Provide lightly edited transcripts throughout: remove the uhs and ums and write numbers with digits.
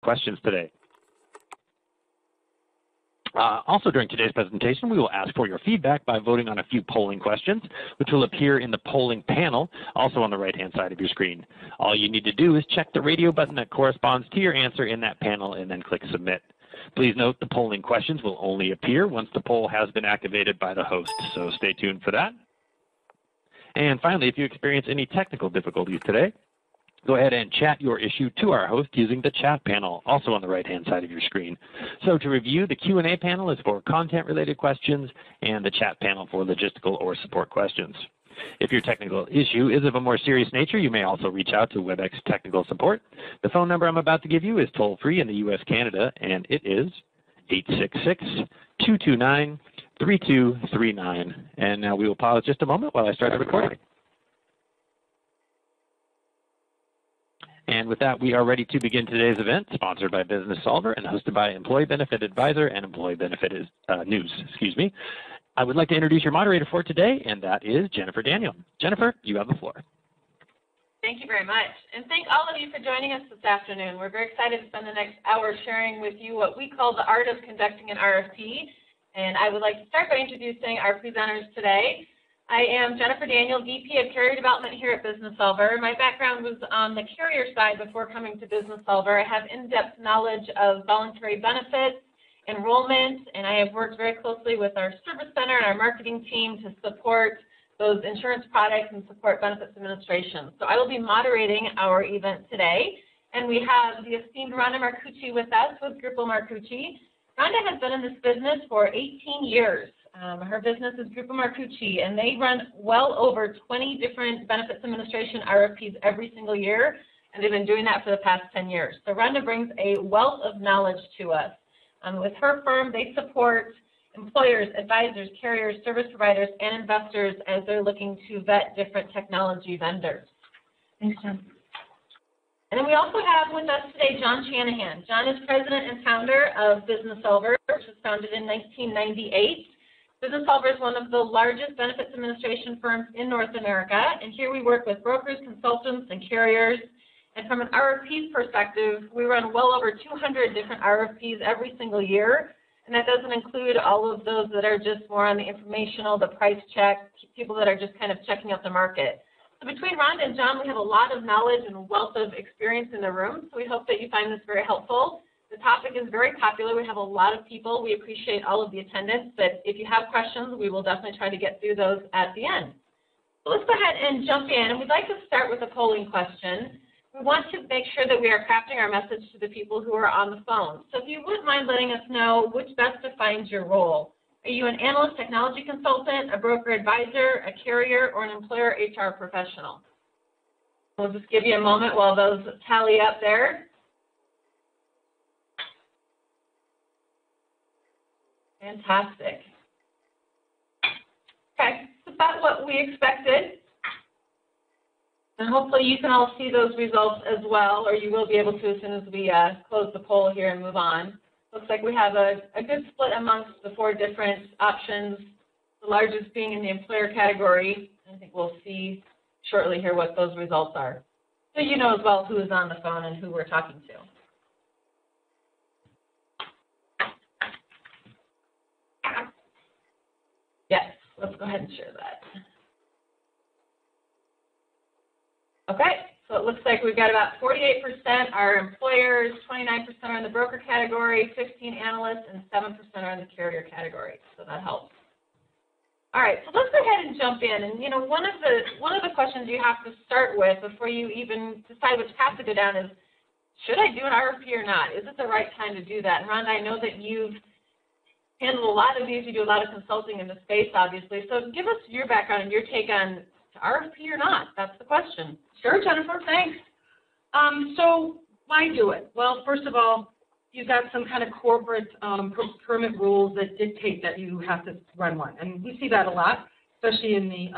questions today. Also during today's presentation, we will ask for your feedback by voting on a few polling questions, which will appear in the polling panel, also on the right-hand side of your screen. All you need to do is check the radio button that corresponds to your answer in that panel and then click Submit. Please note the polling questions will only appear once the poll has been activated by the host, so stay tuned for that. And finally, if you experience any technical difficulties today, go ahead and chat your issue to our host using the chat panel, also on the right-hand side of your screen. So to review, the Q&A panel is for content-related questions and the chat panel for logistical or support questions. If your technical issue is of a more serious nature, you may also reach out to WebEx Technical Support. The phone number I'm about to give you is toll-free in the U.S., Canada, and it is 866-229-3239. And now we will pause just a moment while I start the recording. And with that, we are ready to begin today's event, sponsored by Business Solver and hosted by Employee Benefit Advisor and Employee Benefit News. I would like to introduce your moderator for today, and that is Jennifer Daniel. Jennifer, you have the floor. Thank you very much. And thank all of you for joining us this afternoon. We're very excited to spend the next hour sharing with you what we call the art of conducting an RFP. And I would like to start by introducing our presenters today. I am Jennifer Daniel, VP of Carrier Development here at Business Solver. My background was on the carrier side before coming to Business Solver. I have in-depth knowledge of voluntary benefits, enrollment, and I have worked very closely with our service center and our marketing team to support those insurance products and support benefits administration. So I will be moderating our event today. And we have the esteemed Rhonda Marcucci with us with Grupo Marcucci. Rhonda has been in this business for 18 years. Her business is Grupo Marcucci, and they run well over 20 different benefits administration RFPs every single year, and they've been doing that for the past 10 years. So Rhonda brings a wealth of knowledge to us. With her firm, they support employers, advisors, carriers, service providers, and investors as they're looking to vet different technology vendors. Thanks, John. And then we also have with us today John Shanahan. John is president and founder of Business Solver, which was founded in 1998. Business Solver is one of the largest benefits administration firms in North America, and here we work with brokers, consultants, and carriers. And from an RFP perspective, we run well over 200 different RFPs every single year, and that doesn't include all of those that are just more on the informational, the price check, people that are just kind of checking out the market. So between Rhonda and John, we have a lot of knowledge and wealth of experience in the room, so we hope that you find this very helpful. The topic is very popular. We have a lot of people. We appreciate all of the attendance, but if you have questions, we will definitely try to get through those at the end. So let's go ahead and jump in, and we'd like to start with a polling question. We want to make sure that we are crafting our message to the people who are on the phone. So if you wouldn't mind letting us know which best defines your role. Are you an analyst technology consultant, a broker advisor, a carrier, or an employer HR professional? We'll just give you a moment while those tally up there. Fantastic. Okay, so that's what we expected. And hopefully you can all see those results as well, or you will be able to as soon as we close the poll here and move on. Looks like we have a good split amongst the four different options, the largest being in the employer category. I think we'll see shortly here what those results are. So you know as well who is on the phone and who we're talking to. Yes, let's go ahead and share that. Okay, so it looks like we've got about 48% are employers, 29% are in the broker category, 15 analysts, and 7% are in the carrier category. So that helps. All right, so let's go ahead and jump in. And you know, one of the questions you have to start with before you even decide which path to go down is, should I do an RFP or not? Is it the right time to do that? And Rhonda, I know that you've handled a lot of these. You do a lot of consulting in the space, obviously. So give us your background and your take on RFP or not. That's the question. Sure, Jennifer, thanks. So why do it? Well, first of all, you've got some kind of corporate procurement rules that dictate that you have to run one. And we see that a lot, especially in the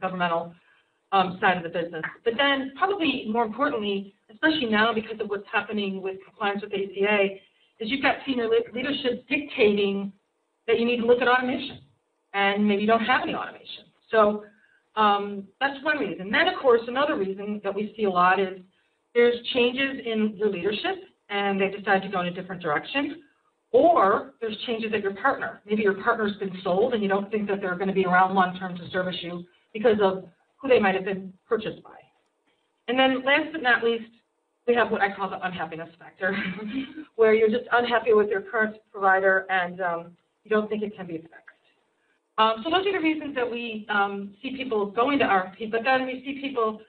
governmental side of the business. But then probably more importantly, especially now because of what's happening with compliance with ACA, is you've got senior leadership dictating that you need to look at automation. And maybe you don't have any automation. So that's one reason. Then, of course, another reason that we see a lot is there's changes in your leadership, and they decide to go in a different direction. Or there's changes at your partner. Maybe your partner's been sold and you don't think that they're going to be around long-term to service you because of who they might have been purchased by. And then last but not least, we have what I call the unhappiness factor, where you're just unhappy with your current provider and you don't think it can be fixed. So those are the reasons that we see people going to RFP, but then we see people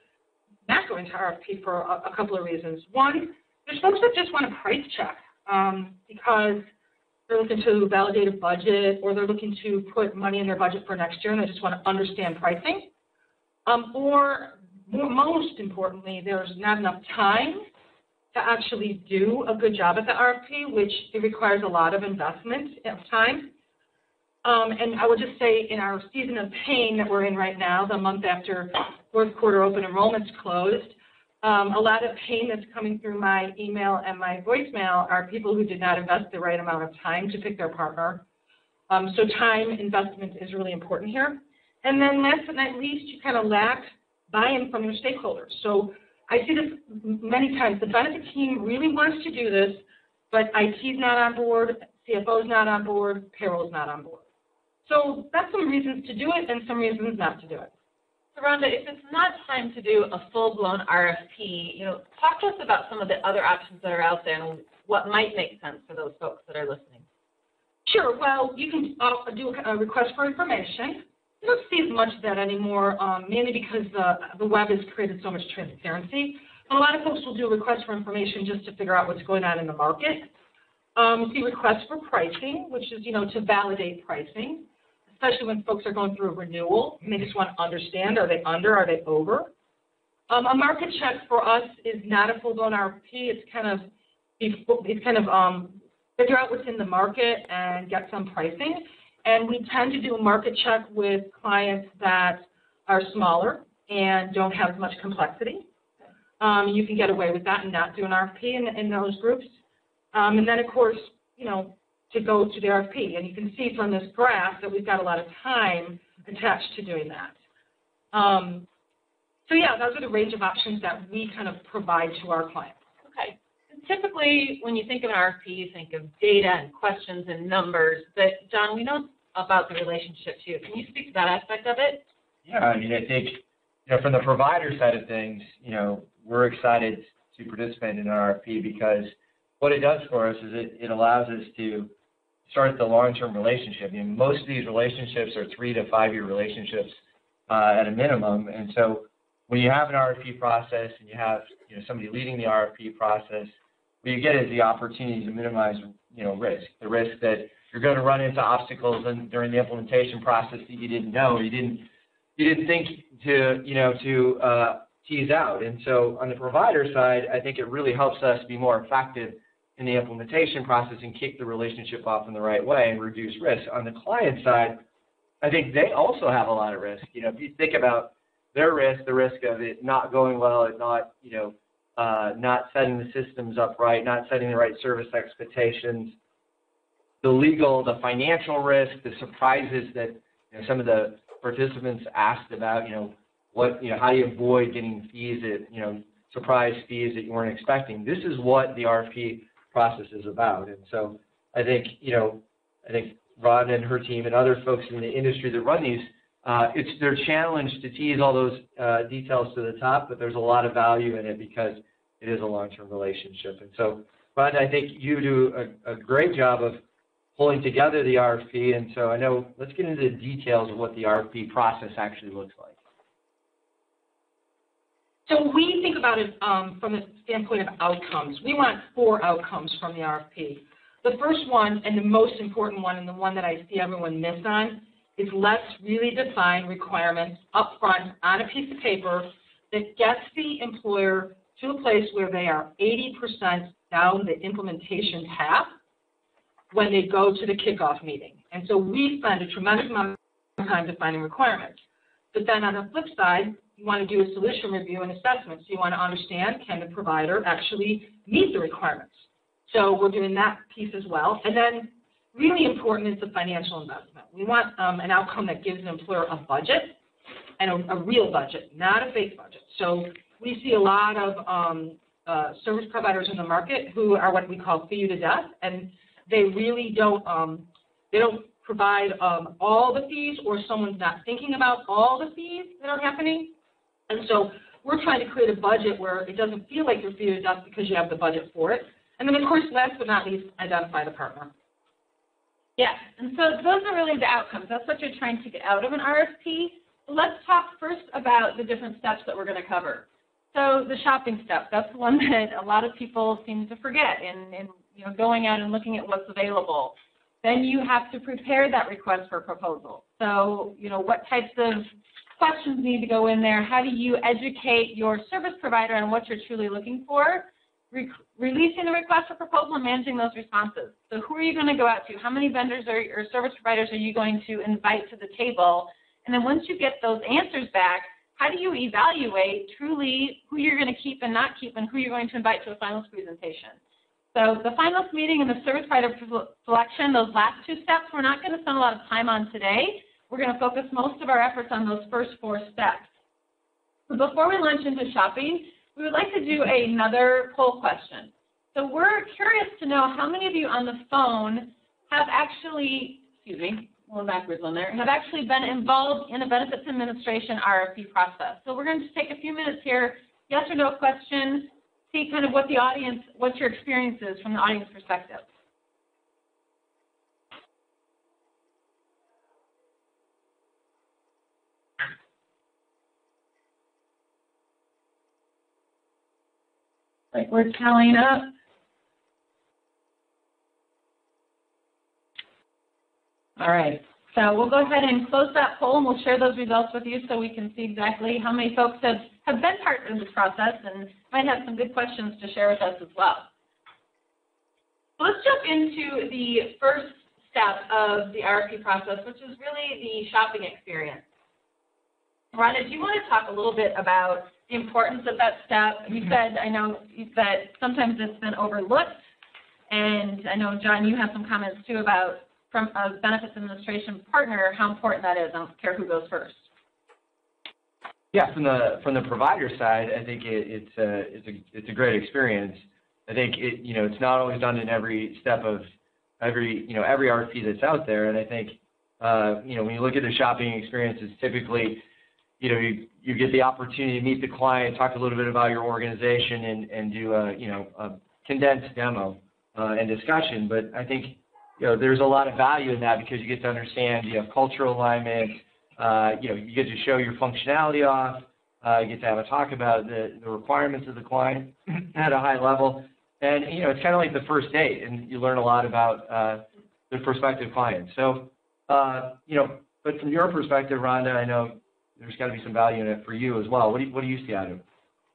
not going to RFP for a couple of reasons. One, there's folks that just want a price check because they're looking to validate a budget or they're looking to put money in their budget for next year and they just want to understand pricing. Or most importantly, there's not enough time to actually do a good job at the RFP, which it requires a lot of investment of time. And I would just say in our season of pain that we're in right now, the month after fourth quarter open enrollment's closed, a lot of pain that's coming through my email and my voicemail are people who did not invest the right amount of time to pick their partner. So time investment is really important here. And then last but not least, you kind of lack buy-in from your stakeholders. So I see this many times. The benefit team really wants to do this, but IT's not on board, CFO's not on board, payroll's not on board. So that's some reasons to do it and some reasons not to do it. So Rhonda, if it's not time to do a full-blown RFP, talk to us about some of the other options that are out there and what might make sense for those folks that are listening. Sure. Well, you can do a request for information. You don't see as much of that anymore, mainly because the web has created so much transparency. A lot of folks will do a request for information just to figure out what's going on in the market. You see requests for pricing, which is, to validate pricing, especially when folks are going through a renewal and they just want to understand, are they under, are they over? A market check for us is not a full-blown RFP. It's kind of figure out what's in the market and get some pricing. And we tend to do a market check with clients that are smaller and don't have as much complexity. You can get away with that and not do an RFP in those groups. And then, of course, to go to the RFP. And you can see from this graph that we've got a lot of time attached to doing that. So, yeah, those are the range of options that we kind of provide to our clients. Okay. Typically, when you think of an RFP, you think of data and questions and numbers. But, John, we know about the relationship, too. Can you speak to that aspect of it? Yeah, I think, from the provider side of things, we're excited to participate in an RFP because what it does for us is it allows us to start the long-term relationship. Most of these relationships are 3 to 5 year relationships at a minimum. And so when you have an RFP process and you have somebody leading the RFP process, what you get is the opportunity to minimize risk. The risk that you're going to run into obstacles during the implementation process that you didn't know, you didn't think to tease out. And so on the provider side, I think it really helps us be more effective in the implementation process and kick the relationship off in the right way and reduce risk. On the client side, I think they also have a lot of risk. If you think about their risk, the risk of it not going well, it not not setting the systems up right, not setting the right service expectations, the legal, the financial risk, the surprises that some of the participants asked about, how do you avoid getting fees that, surprise fees that you weren't expecting. This is what the RFP process is about. And so I think Rhonda and her team and other folks in the industry that run these, it's their challenge to tease all those details to the top, but there's a lot of value in it because it is a long-term relationship. And so, Rhonda, I think you do a great job of pulling together the RFP. And so I know, let's get into the details of what the RFP process actually looks like. So we think about it from the standpoint of outcomes. We want 4 outcomes from the RFP. The first one, and the most important one, and the one that I see everyone miss on, is let's really define requirements up front on a piece of paper that gets the employer to a place where they are 80% down the implementation path when they go to the kickoff meeting. And so we spend a tremendous amount of time defining requirements. But then on the flip side, you want to do a solution review and assessment. So you want to understand, can the provider actually meet the requirements? So we're doing that piece as well. And then really important is the financial investment. We want an outcome that gives an employer a budget and a real budget, not a fake budget. So we see a lot of service providers in the market who are what we call fee you to death, and they really don't provide all the fees, or someone's not thinking about all the fees that are happening. And so we're trying to create a budget where it doesn't feel like you're fee to death because you have the budget for it. And then, of course, last but not least, identify the partner. Yeah, and so those are really the outcomes. That's what you're trying to get out of an RFP. Let's talk first about the different steps that we're going to cover. So the shopping step, that's the one that a lot of people seem to forget in going out and looking at what's available. Then you have to prepare that request for proposal. So, what types of questions need to go in there? How do you educate your service provider on what you're truly looking for? Releasing the request for proposal and managing those responses. So who are you going to go out to? How many vendors or service providers are you going to invite to the table? And then once you get those answers back, how do you evaluate truly who you're going to keep and not keep and who you're going to invite to a finals presentation? So the finals meeting and the service provider selection, those last two steps, we're not going to spend a lot of time on today. We're going to focus most of our efforts on those first four steps. So before we launch into shopping, we would like to do another poll question. So we're curious to know how many of you on the phone have actually, a little backwards on there, have actually been involved in a benefits administration RFP process. So we're going to take a few minutes here, yes or no question, see kind of what your experience is from the audience perspective. Right, we're tallying up. All right, so we'll go ahead and close that poll, and we'll share those results with you so we can see exactly how many folks have been part of this process and might have some good questions to share with us as well. So let's jump into the first step of the RFP process, which is really the shopping experience. Rhonda, do you want to talk a little bit about the importance of that step? You said, I know that sometimes it's been overlooked, and I know, John, you have some comments too about, from a benefits administration partner, how important that is. I don't care who goes first. Yeah, from the provider side, I think it's a great experience. I think it's not always done in every step of every RFP that's out there, and I think when you look at the shopping experiences, typically you get the opportunity to meet the client, talk a little bit about your organization, and do a condensed demo and discussion. But I think there's a lot of value in that because you get to understand cultural alignment. You get to show your functionality off. You get to have a talk about the requirements of the client at a high level. And, it's kind of like the first date, and you learn a lot about the prospective client. So, but from your perspective, Rhonda, I know there's got to be some value in it for you as well. What do you see out of it?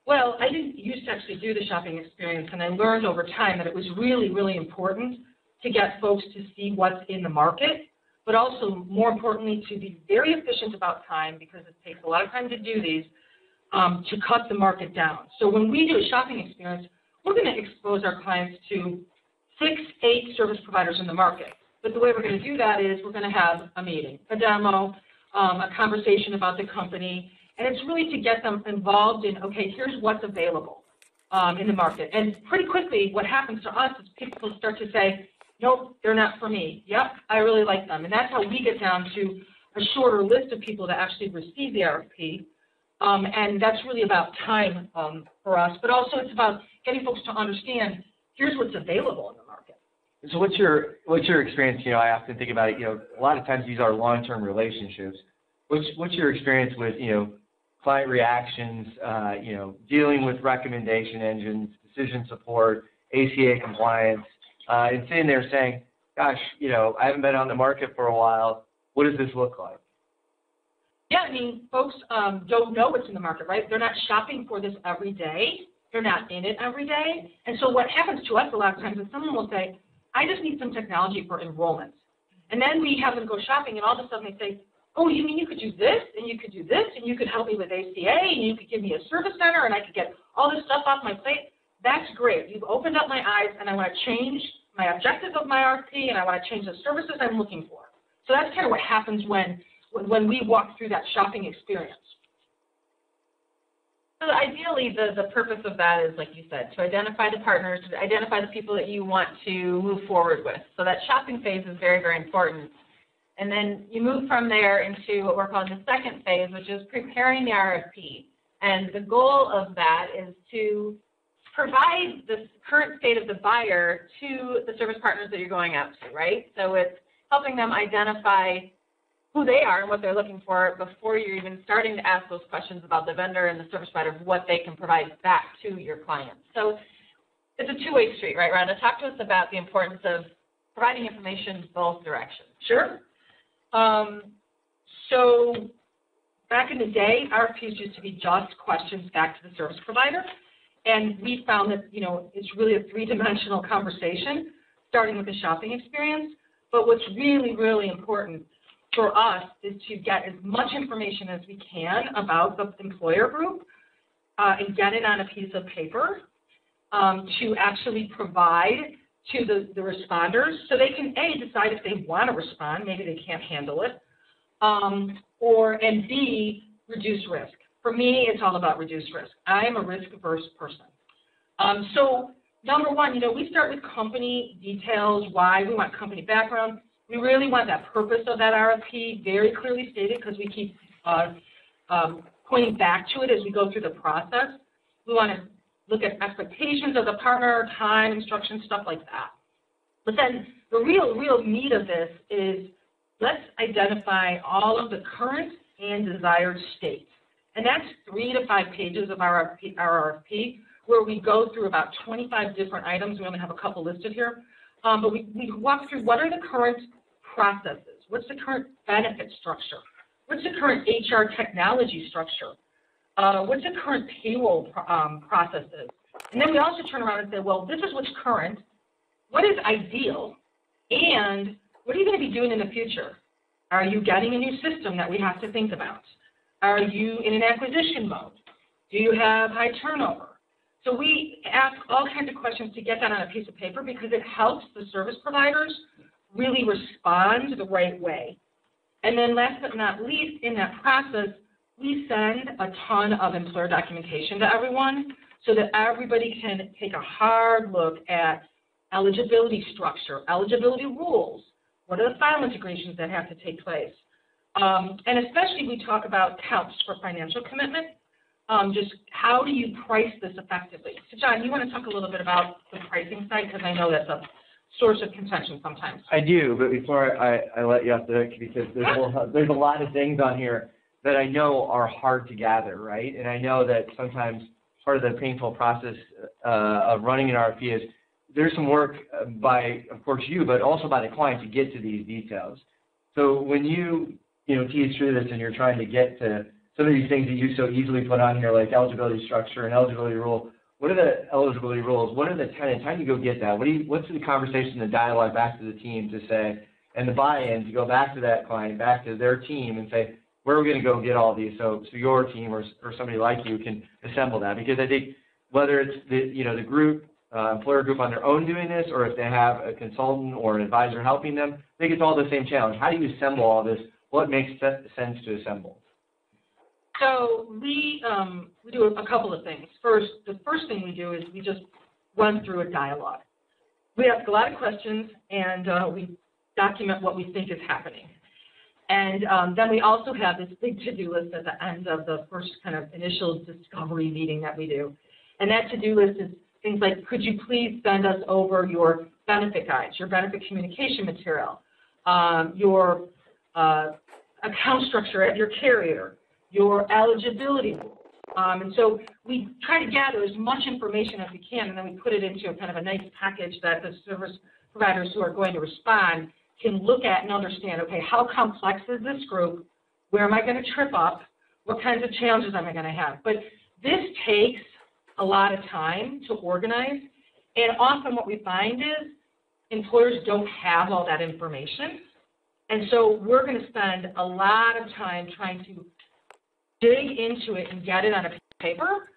Well, I didn't used to actually do the shopping experience, and I learned over time that it was really, really important to get folks to see what's in the market, but also, more importantly, to be very efficient about time, because it takes a lot of time to do these, to cut the market down. So when we do a shopping experience, we're going to expose our clients to 6-8 service providers in the market. But the way we're going to do that is we're going to have a meeting, a demo, a conversation about the company, and it's really to get them involved in, okay, here's what's available in the market. And pretty quickly, what happens to us is people start to say, nope, they're not for me. Yep, I really like them. And that's how we get down to a shorter list of people that actually receive the RFP. And that's really about time for us, but also it's about getting folks to understand, here's what's available in the market. So what's your experience? I often think about it, a lot of times these are long-term relationships. What's your experience with, client reactions, dealing with recommendation engines, decision support, ACA compliance, and sitting there saying, gosh, I haven't been on the market for a while. What does this look like? Yeah, I mean, folks don't know what's in the market, right? They're not shopping for this every day. They're not in it every day. And so what happens to us a lot of times is someone will say, I just need some technology for enrollment. And then we have them go shopping, and all of a sudden they say, oh, you mean you could do this, and you could do this, and you could help me with ACA, and you could give me a service center, and I could get all this stuff off my plate? That's great. You've opened up my eyes, and I want to change my objective of my RFP, and I want to change the services I'm looking for. So that's kind of what happens when we walk through that shopping experience. So ideally, the purpose of that is, like you said, to identify the partners, to identify the people that you want to move forward with. So that shopping phase is very, very important. And then you move from there into what we're calling the second phase, which is preparing the RFP. And the goal of that is to provide the current state of the buyer to the service partners that you're going out to, right? So it's helping them identify who they are and what they're looking for before you're even starting to ask those questions about the vendor and the service provider, what they can provide back to your clients. So it's a two-way street, right, Rhonda? Talk to us about the importance of providing information both directions. Sure. So back in the day, RFPs used to be just questions back to the service provider. And we found that, it's really a three-dimensional conversation, starting with the shopping experience. But what's really, really important for us is to get as much information as we can about the employer group and get it on a piece of paper to actually provide to the responders so they can, A, decide if they want to respond, maybe they can't handle it, and B, reduce risk. For me, it's all about reduced risk. I'm a risk-averse person. So number one, we start with company details, why we want company background. We really want that purpose of that RFP very clearly stated because we keep pointing back to it as we go through the process. We want to look at expectations of the partner, time, instructions, stuff like that. But then the real meat of this is let's identify all of the current and desired states. And that's 3 to 5 pages of our RFP, where we go through about 25 different items. We only have a couple listed here. But we walk through what are the current processes, what's the current benefit structure, what's the current HR technology structure, what's the current payroll processes. And then we also turn around and say, well, this is what's current, what is ideal, and what are you going to be doing in the future? Are you getting a new system that we have to think about? Are you in an acquisition mode? Do you have high turnover? So we ask all kinds of questions to get that on a piece of paper because it helps the service providers really respond the right way. And then last but not least, in that process, we send a ton of employer documentation to everyone so that everybody can take a hard look at eligibility structure, eligibility rules, what are the file integrations that have to take place. And especially we talk about counts for financial commitment. Just how do you price this effectively? So John, you want to talk a little bit about the pricing side because I know that's a source of contention sometimes. I do, but before I let you off the hook, because there's a lot of things on here that I know are hard to gather, right? And I know that sometimes part of the painful process of running an RFP is there's some work by, of course, you, but also by the client to get to these details. So when you tease through this and you're trying to get to some of these things that you so easily put on here, like eligibility structure and eligibility rule, what are the eligibility rules? What are the tenets? How do you go get that? What's the conversation, the dialogue back to the team to say, and the buy-in to go back to that client, back to their team and say, where are we going to go get all these so your team or somebody like you can assemble that? Because I think whether it's the group, employer group on their own doing this, or if they have a consultant or an advisor helping them, I think it's all the same challenge. How do you assemble all this? What makes sense to assemble? So we do a couple of things. The first thing we do is we just run through a dialogue. We ask a lot of questions, and we document what we think is happening. And then we also have this big to-do list at the end of the first kind of initial discovery meeting that we do. And that to-do list is things like, could you please send us over your benefit guides, your benefit communication material, your account structure at your carrier, your eligibility rules. And so we try to gather as much information as we can, and then we put it into a kind of a nice package that the service providers who are going to respond can look at and understand, okay, how complex is this group? Where am I going to trip up? What kinds of challenges am I going to have? But this takes a lot of time to organize, and often what we find is employers don't have all that information, and so we're going to spend a lot of time trying to dig into it and get it on a piece of paper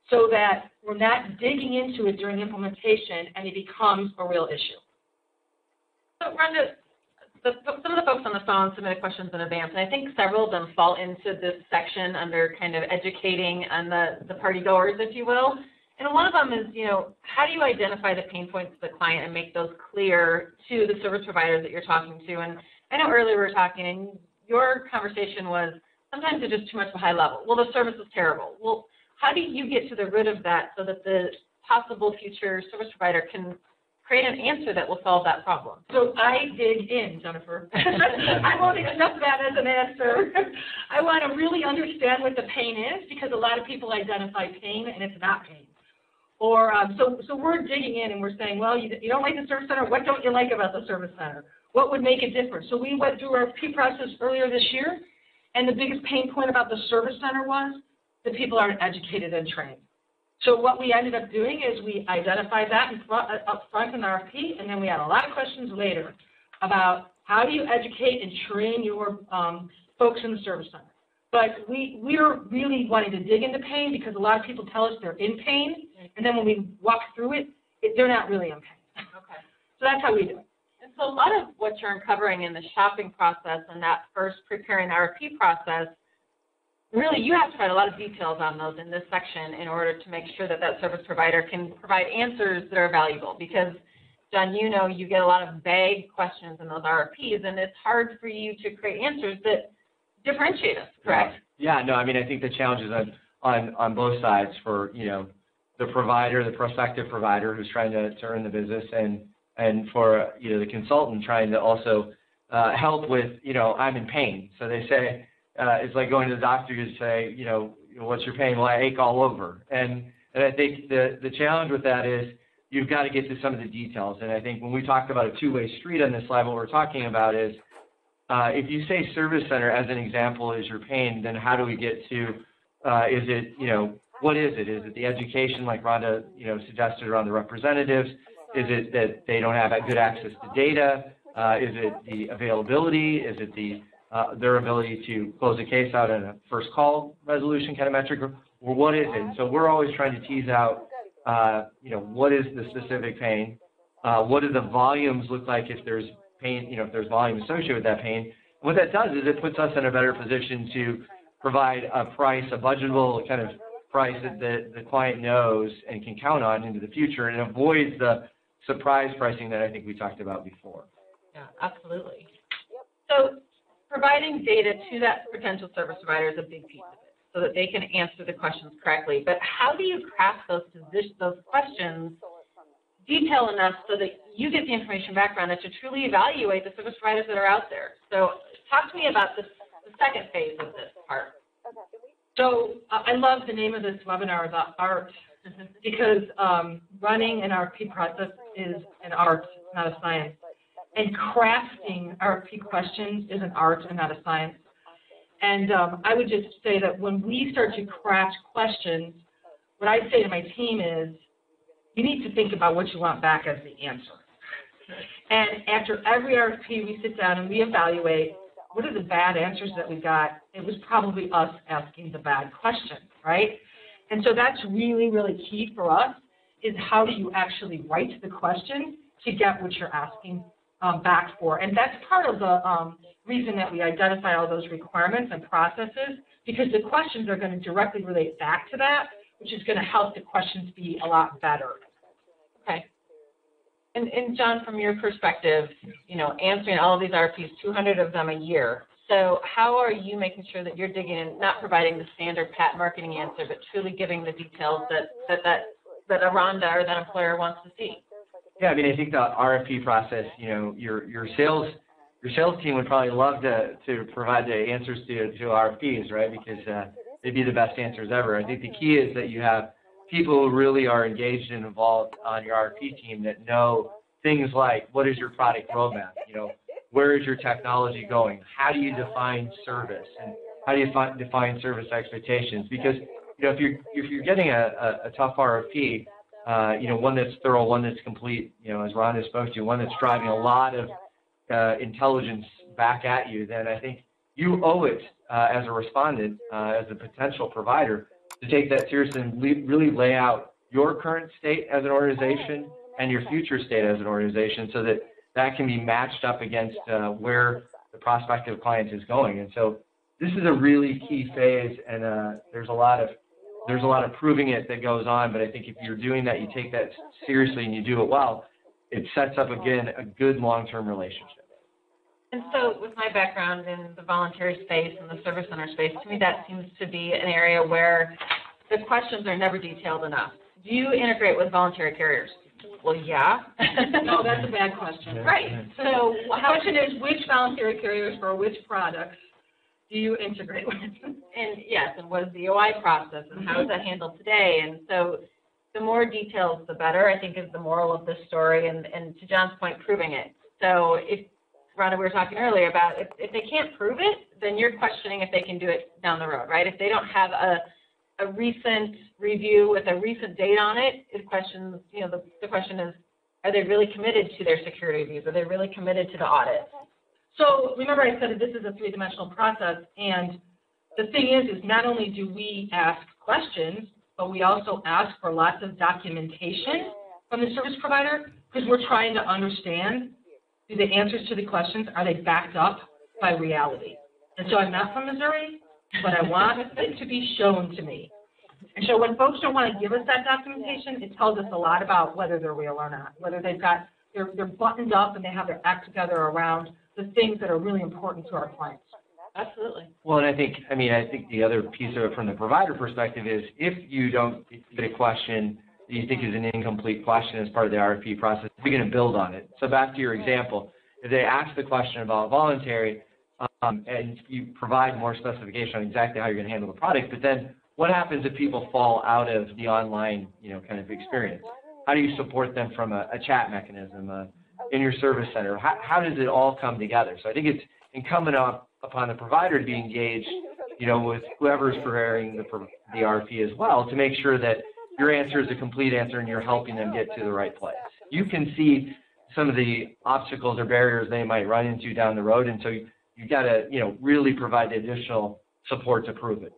so that we're not digging into it during implementation and it becomes a real issue. So Rhonda, some of the folks on the phone submitted questions in advance, and I think several of them fall into this section under kind of educating on the party goers, if you will. And one of them is, how do you identify the pain points of the client and make those clear to the service providers that you're talking to? And I know earlier we were talking, and your conversation was sometimes it's just too much of a high level. Well, the service is terrible. Well, how do you get to the root of that so that the possible future service provider can create an answer that will solve that problem? So I dig in, Jennifer. I won't accept that as an answer. I want to really understand what the pain is, because a lot of people identify pain and it's not pain. Or so we're digging in and we're saying, well, you don't like the service center. What don't you like about the service center? What would make it different? So we went through our RFP process earlier this year, and the biggest pain point about the service center was that people aren't educated and trained. So what we ended up doing is we identified that up front in the RFP, and then we had a lot of questions later about how do you educate and train your folks in the service center. But we're really wanting to dig into pain, because a lot of people tell us they're in pain, and then when we walk through it, they're not really in pain. Okay. So that's how we do it. And so a lot of what you're uncovering in the shopping process and that first preparing RFP process, really you have to provide a lot of details on those in this section in order to make sure that that service provider can provide answers that are valuable. Because, John, you get a lot of vague questions in those RFPs, and it's hard for you to create answers that differentiate us, correct? Yeah, no, I mean, I think the challenge is on both sides for, the provider, the prospective provider who's trying to earn the business, and for, the consultant trying to also help with, I'm in pain. So they say, it's like going to the doctor, you say, what's your pain? Well, I ache all over. And I think the challenge with that is you've got to get to some of the details. And I think when we talked about a two-way street on this slide, what we're talking about is if you say service center as an example is your pain, then how do we get to, is it, what is it? Is it the education like Rhonda, suggested around the representatives? Is it that they don't have good access to data? Is it the availability? Is it their ability to close a case out in a first call resolution kind of metric? Or what is it? And so we're always trying to tease out, what is the specific pain? What do the volumes look like if there's pain, if there's volume associated with that pain? And what that does is it puts us in a better position to provide a price, a budgetable kind of price that the client knows and can count on into the future, and avoids the surprise pricing that I think we talked about before. Yeah, absolutely. So providing data to that potential service provider is a big piece of it, so that they can answer the questions correctly. But how do you craft those questions detail enough so that you get the information background that to truly evaluate the service providers that are out there? So talk to me about the second phase of this part. So I love the name of this webinar, the art, because running an RFP process is an art, not a science. And crafting RFP questions is an art and not a science. And I would just say that when we start to craft questions, what I say to my team is, you need to think about what you want back as the answer. And after every RFP, we sit down and we evaluate what are the bad answers that we got. It was probably us asking the bad question, right? And so that's really, really key for us, is how do you actually write the question to get what you're asking back for. And that's part of the reason that we identify all those requirements and processes, because the questions are going to directly relate back to that, which is going to help the questions be a lot better. Okay. And John, from your perspective, answering all of these RFPs, 200 of them a year. So how are you making sure that you're digging in, not providing the standard pat marketing answer, but truly giving the details that a Rhonda or that employer wants to see? Yeah, I mean, I think the RFP process, your sales team would probably love to provide the answers to RFPs, right? Because they'd be the best answers ever. I think the key is that you have people who really are engaged and involved on your RFP team that know things like, what is your product roadmap? Where is your technology going? How do you define service? And how do you define service expectations? Because, if you're getting a tough RFP, one that's thorough, one that's complete, as Rhonda spoke to, one that's driving a lot of intelligence back at you, then I think you owe it as a respondent, as a potential provider, to take that seriously and really lay out your current state as an organization and your future state as an organization, so that that can be matched up against where the prospective client is going. And so this is a really key phase, and there's a lot of proving it that goes on. But I think if you're doing that, you take that seriously and you do it well, it sets up, again, a good long-term relationship. And so with my background in the voluntary space and the service center space, to me that seems to be an area where the questions are never detailed enough. Do you integrate with voluntary carriers? Well, yeah. No, that's a bad question. Right. So the question is, which voluntary carriers for which products do you integrate with? And yes, and what is the OI process, and how is that handled today? And so the more details, the better, I think, is the moral of this story, and to John's point, proving it. So if, Rhonda, we were talking earlier about if they can't prove it, then you're questioning if they can do it down the road, right? If they don't have a recent review with a recent date on it, the question is, are they really committed to their security reviews? Are they really committed to the audit? So remember I said that this is a three-dimensional process, and the thing is not only do we ask questions, but we also ask for lots of documentation from the service provider, because we're trying to understand, do the answers to the questions, are they backed up by reality? And so I'm not from Missouri, but I want it to be shown to me. And so when folks don't want to give us that documentation, it tells us a lot about whether they're real or not, whether they're buttoned up and they have their act together around the things that are really important to our clients. Absolutely. Well, and I think the other piece of it from the provider perspective is if you don't get a question that you think is an incomplete question as part of the RFP process, you're going to build on it. So back to your example, if they ask the question about voluntary and you provide more specification on exactly how you're going to handle the product, but then what happens if people fall out of the online, kind of experience? How do you support them from a chat mechanism in your service center? How does it all come together? So I think it's incumbent upon the provider to be engaged, with whoever's preparing the RFP as well, to make sure that your answer is a complete answer and you're helping them get to the right place. You can see some of the obstacles or barriers they might run into down the road, and so you've got to, really provide the additional support to prove it.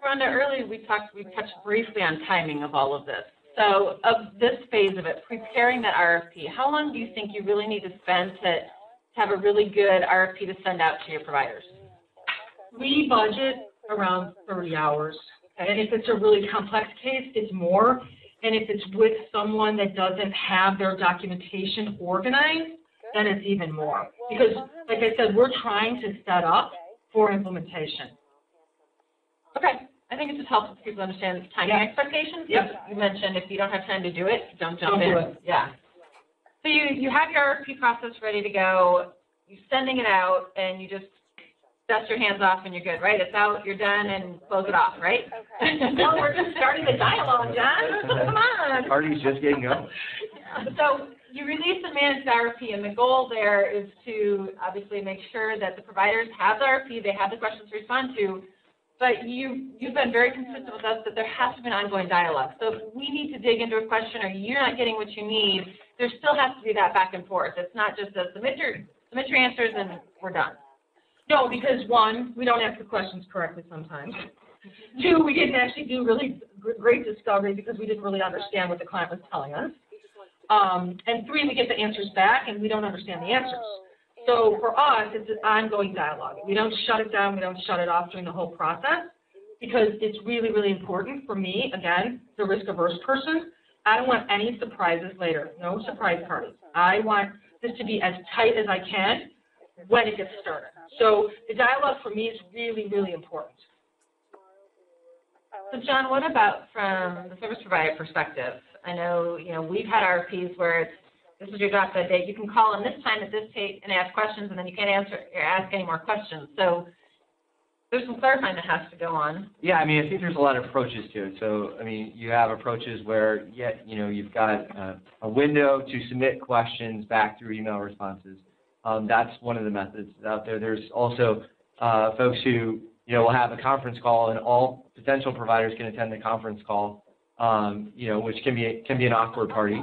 Rhonda, earlier we touched briefly on timing of all of this. So of this phase of it, preparing that RFP, how long do you think you really need to spend to have a really good RFP to send out to your providers? We budget around 30 hours. And if it's a really complex case, it's more. And if it's with someone that doesn't have their documentation organized, then it's even more. Because, like I said, we're trying to set up for implementation. Okay. I think it just helps people understand timing expectations. Yep. You mentioned if you don't have time to do it, don't jump in. Do it. Yeah. So you have your RFP process ready to go. You're sending it out, and you just dust your hands off, and you're good, right? It's out, you're done, and close it off, right? Okay. Well, we're just starting the dialogue, John. Come on. The party's just getting going. So you release the managed RFP, and the goal there is to obviously make sure that the providers have the RFP, they have the questions to respond to. But you've been very consistent with us that there has to be an ongoing dialogue. So if we need to dig into a question or you're not getting what you need, there still has to be that back and forth. It's not just a submit your answers and we're done. No, because one, we don't answer the questions correctly sometimes. Two, we didn't actually do really great discovery because we didn't really understand what the client was telling us. And three, we get the answers back and we don't understand the answers. So for us, it's an ongoing dialogue. We don't shut it down. We don't shut it off during the whole process because it's really, really important for me, again, the risk-averse person. I don't want any surprises later, no surprise parties. I want this to be as tight as I can when it gets started. So the dialogue for me is really, really important. So John, what about from the service provider perspective? I know, we've had RFPs where this is your drop dead date. You can call in this time at this date and ask questions, and then you can't ask any more questions. So there's some clarifying that has to go on. Yeah, I think there's a lot of approaches to it. So, you have approaches where, you've got a window to submit questions back through email responses. That's one of the methods out there. There's also folks who, will have a conference call, and all potential providers can attend the conference call, which can be an awkward party.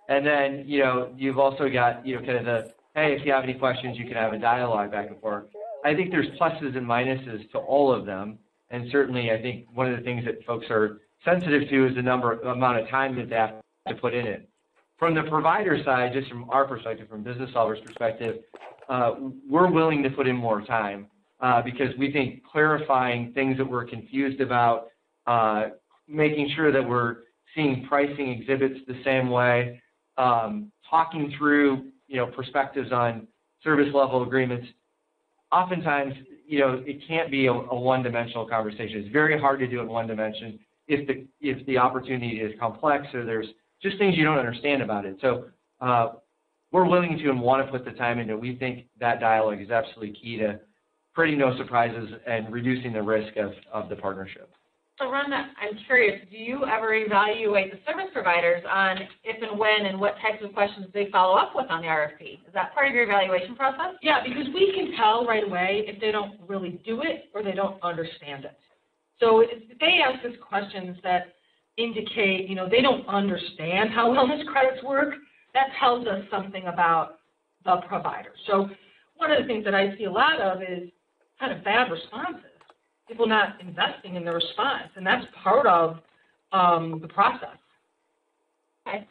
And then, you've also got, kind of the, hey, if you have any questions, you can have a dialogue back and forth. I think there's pluses and minuses to all of them. And certainly, I think one of the things that folks are sensitive to is the amount of time that they have to put in it. From the provider side, just from our perspective, from business solvers' perspective, we're willing to put in more time because we think clarifying things that we're confused about, making sure that we're seeing pricing exhibits the same way, talking through, perspectives on service level agreements. Oftentimes, it can't be a one-dimensional conversation. It's very hard to do it in one dimension if the opportunity is complex or there's just things you don't understand about it. So we're willing to and want to put the time into it. We think that dialogue is absolutely key to creating no surprises and reducing the risk of the partnership. So Rhonda, I'm curious, do you ever evaluate the service providers on if and when and what types of questions they follow up with on the RFP? Is that part of your evaluation process? Yeah, because we can tell right away if they don't really do it or they don't understand it. So if they ask us questions that indicate, they don't understand how wellness credits work, that tells us something about the provider. So one of the things that I see a lot of is kind of bad responses. People not investing in the response, and that's part of the process. Okay.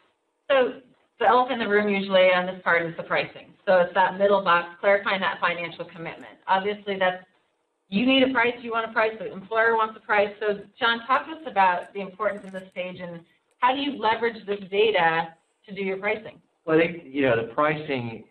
So the elephant in the room usually on this part is the pricing. So it's that middle box, clarifying that financial commitment. Obviously, that's you need a price, you want a price, the employer wants a price. So John, talk to us about the importance of this stage and how do you leverage this data to do your pricing? Well, I think, the pricing,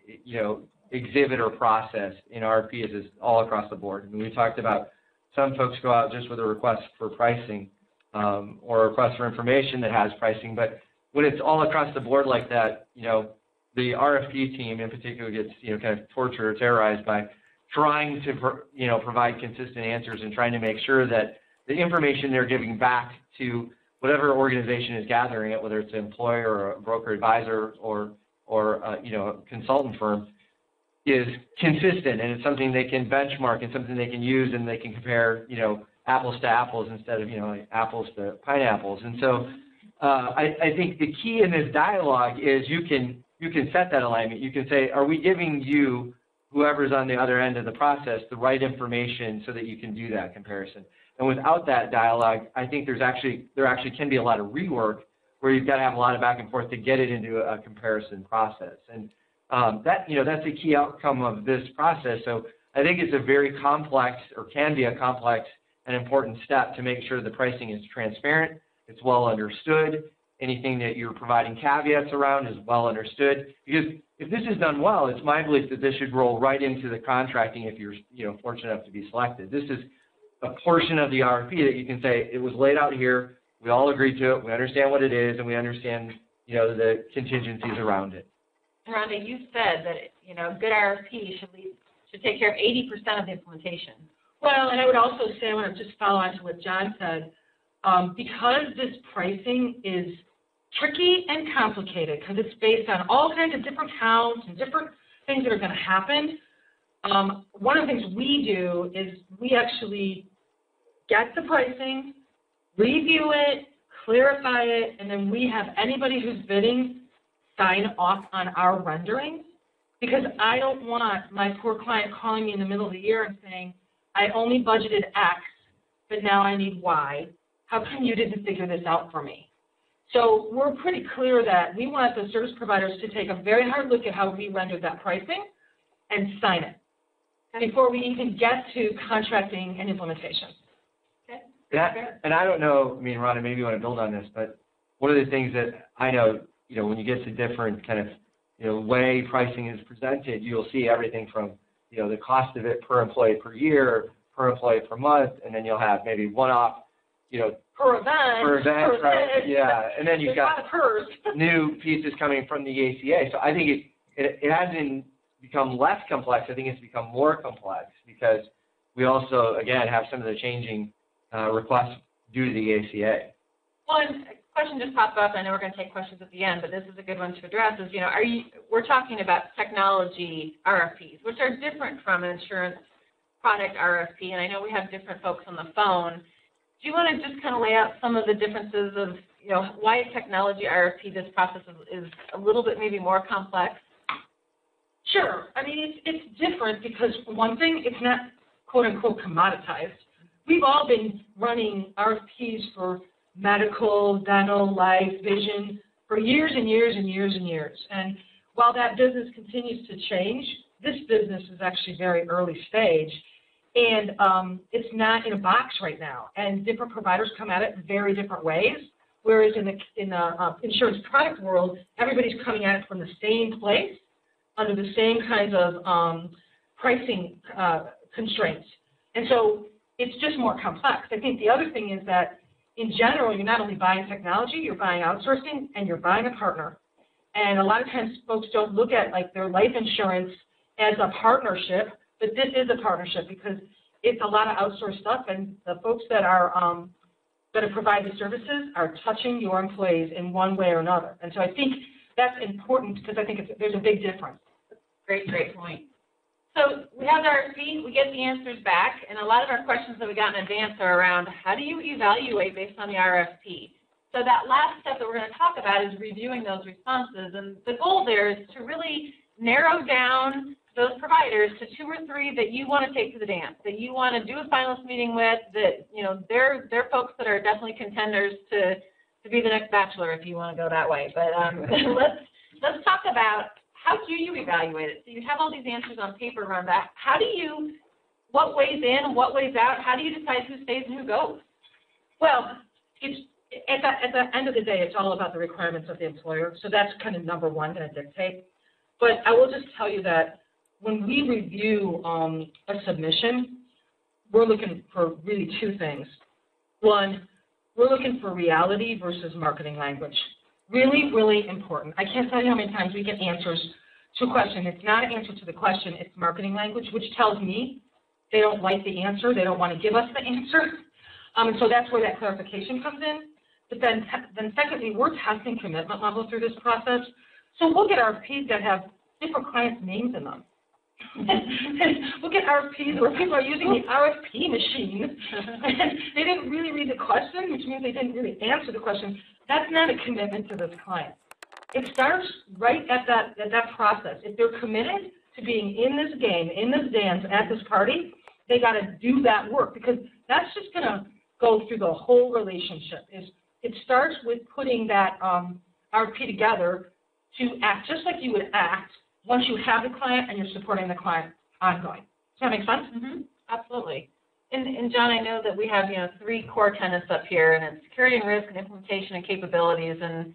exhibit or process in RFP is all across the board. I mean, we talked about some folks go out just with a request for pricing or a request for information that has pricing, but when it's all across the board like that, the RFP team in particular gets, kind of tortured or terrorized by trying to, provide consistent answers and trying to make sure that the information they're giving back to whatever organization is gathering it, whether it's an employer or a broker advisor or a consultant firm, is consistent, and it's something they can benchmark and something they can use and they can compare, apples to apples instead of, like apples to pineapples. And so I think the key in this dialogue is you can set that alignment. You can say, are we giving you, whoever's on the other end of the process, the right information so that you can do that comparison? And without that dialogue, I think there actually can be a lot of rework where you've got to have a lot of back and forth to get it into a comparison process. And that's a key outcome of this process. So I think it's a very complex, or can be a complex and important step to make sure the pricing is transparent, it's well understood, anything that you're providing caveats around is well understood. Because if this is done well, it's my belief that this should roll right into the contracting if you're fortunate enough to be selected. This is a portion of the RFP that you can say, it was laid out here, we all agreed to it, we understand what it is, and we understand the contingencies around it. Rhonda, you said that good RFP should take care of 80% of the implementation. Well, and I would also say, I want to just follow on to what John said, because this pricing is tricky and complicated, because it's based on all kinds of different counts and different things that are going to happen. One of the things we do is we actually get the pricing, review it, clarify it, and then we have anybody who's bidding sign off on our renderings, because I don't want my poor client calling me in the middle of the year and saying, I only budgeted X, but now I need Y. How come you didn't figure this out for me? So we're pretty clear that we want the service providers to take a very hard look at how we rendered that pricing and sign it before we even get to contracting and implementation. Okay. And I don't know, Rhonda, maybe you want to build on this, but one of the things that I know, when you get to different kind of, way pricing is presented, you'll see everything from, the cost of it per employee per year, per employee per month, and then you'll have maybe one-off, per event, right? Yeah, and then you've got PERS. new pieces coming from the ACA. So I think it hasn't become less complex. I think it's become more complex because we also, again, have some of the changing requests due to the ACA. Well, and a question just popped up. I know we're going to take questions at the end, but this is a good one to address. Is we're talking about technology RFPs, which are different from an insurance product RFP, and I know we have different folks on the phone. Do you want to just kind of lay out some of the differences of why a technology RFP, this process is a little bit maybe more complex? Sure. It's different because one thing, it's not quote unquote commoditized. We've all been running RFPs for medical, dental, life, vision for years and years and years and years. And while that business continues to change, this business is actually very early stage, and it's not in a box right now. And different providers come at it very different ways. Whereas in the insurance product world, everybody's coming at it from the same place, under the same kinds of pricing constraints. And so it's just more complex. I think the other thing is that in general, you're not only buying technology, you're buying outsourcing, and you're buying a partner. And a lot of times folks don't look at like their life insurance as a partnership, but this is a partnership because it's a lot of outsourced stuff, and the folks that are going to provide the services are touching your employees in one way or another. And so I think that's important because I think there's a big difference. Great point. So we have the RFP, we get the answers back, and a lot of our questions that we got in advance are around how do you evaluate based on the RFP? So that last step that we're going to talk about is reviewing those responses, and the goal there is to really narrow down those providers to 2 or 3 that you want to take to the dance, that you want to do a finalist meeting with, that, you know, they're folks that are definitely contenders to be the next Bachelor, if you want to go that way. But let's talk about how do you evaluate it? So you have all these answers on paper around that. How do you, what weighs in, what weighs out? How do you decide who stays and who goes? Well, it's at the end of the day, it's all about the requirements of the employer. So that's kind of number one going to dictate. But I will just tell you that when we review a submission, we're looking for really 2 things. One, we're looking for reality versus marketing language. Really, really important. I can't tell you how many times we get answers to a question. It's not an answer to the question, it's marketing language, which tells me they don't like the answer, they don't want to give us the answer. And so that's where that clarification comes in. But then secondly, we're testing commitment level through this process. So we'll get RFPs that have different clients' names in them. We'll get RFPs where people are using the RFP machine. They didn't really read the question, which means they didn't really answer the question. That's not a commitment to this client. It starts right at that process. If they're committed to being in this game, in this dance, at this party, they got to do that work because that's just going to go through the whole relationship. It starts with putting that RFP together to act just like you would act once you have the client and you're supporting the client ongoing. Does that make sense? Mm-hmm. Absolutely. And John, I know that we have, 3 core tenets up here, and it's security and risk and implementation and capabilities. And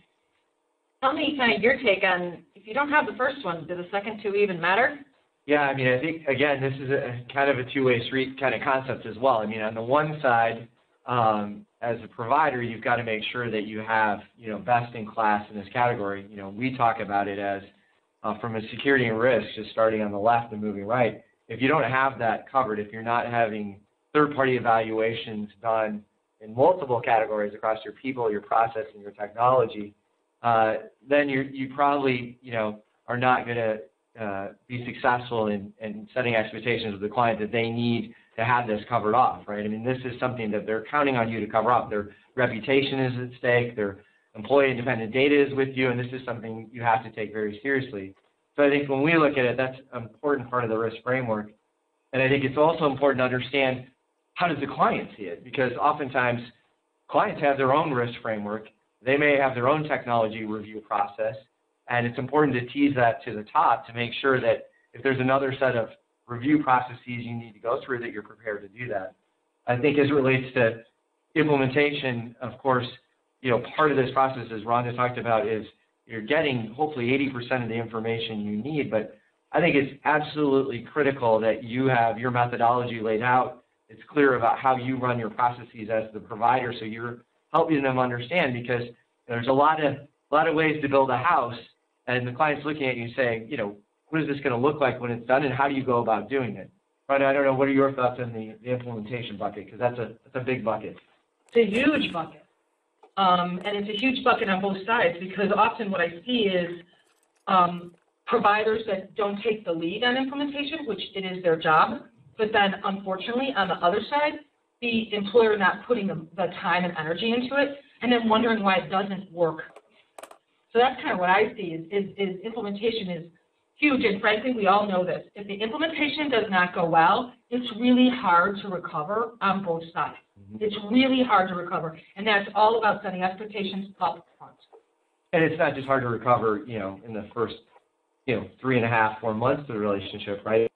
tell me kind of your take on, if you don't have the first one, do the second 2 even matter? Yeah, I mean, I think, again, this is a kind of a 2-way street kind of concept as well. I mean, on the one side, as a provider, you've got to make sure that you have, best in class in this category. We talk about it as from a security and risk, just starting on the left and moving right. If you don't have that covered, if you're not having third-party evaluations done in multiple categories across your people, your process, and your technology, then you probably, are not going to be successful in setting expectations with the client that they need to have this covered off, right? I mean, this is something that they're counting on you to cover off. Their reputation is at stake. Their employee independent data is with you, and this is something you have to take very seriously. So I think when we look at it, that's an important part of the risk framework. And I think it's also important to understand how does the client see it? Because oftentimes clients have their own risk framework. They may have their own technology review process, and it's important to tease that to the top to make sure that if there's another set of review processes you need to go through, that you're prepared to do that. I think as it relates to implementation, of course, part of this process, as Rhonda talked about, is you're getting hopefully 80% of the information you need, but I think it's absolutely critical that you have your methodology laid out. It's clear about how you run your processes as the provider, so you're helping them understand, because there's a lot of ways to build a house, and the client's looking at you saying, what is this going to look like when it's done, and how do you go about doing it? Rhonda, I don't know, what are your thoughts on the implementation bucket, because that's a big bucket. It's a huge bucket. And it's a huge bucket on both sides, because often what I see is providers that don't take the lead on implementation, which it is their job, but then unfortunately on the other side, the employer not putting the time and energy into it, and then wondering why it doesn't work. So that's kind of what I see is implementation is huge, and frankly, we all know this. If the implementation does not go well, it's really hard to recover on both sides. It's really hard to recover, and that's all about setting expectations up front. And it's not just hard to recover, in the first, 3.5, 4 months of the relationship, right?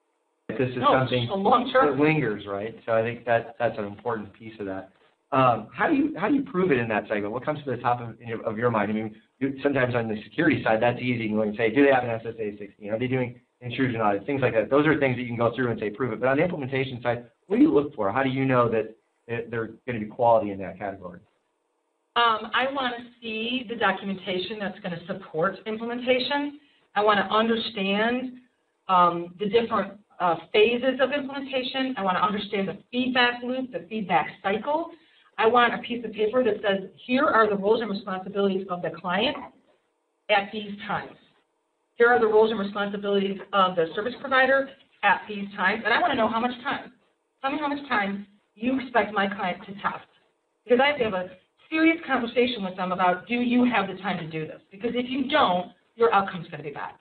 This is something that lingers, right? So I think that's an important piece of that. How do you prove it in that segment? What comes to the top of your mind? I mean, sometimes on the security side, that's easy. You can say, do they have an SSA 16? Are they doing intrusion audits? Things like that. Those are things that you can go through and say, prove it. But on the implementation side, what do you look for? How do you know that they're going to be quality in that category? I want to see the documentation that's going to support implementation. I want to understand the different phases of implementation. I want to understand the feedback loop, the feedback cycle. I want a piece of paper that says, here are the roles and responsibilities of the client at these times. Here are the roles and responsibilities of the service provider at these times. And I want to know how much time. Tell me how much time you expect my client to test. Because I have to have a serious conversation with them about, do you have the time to do this? Because if you don't, your outcome's going to be bad.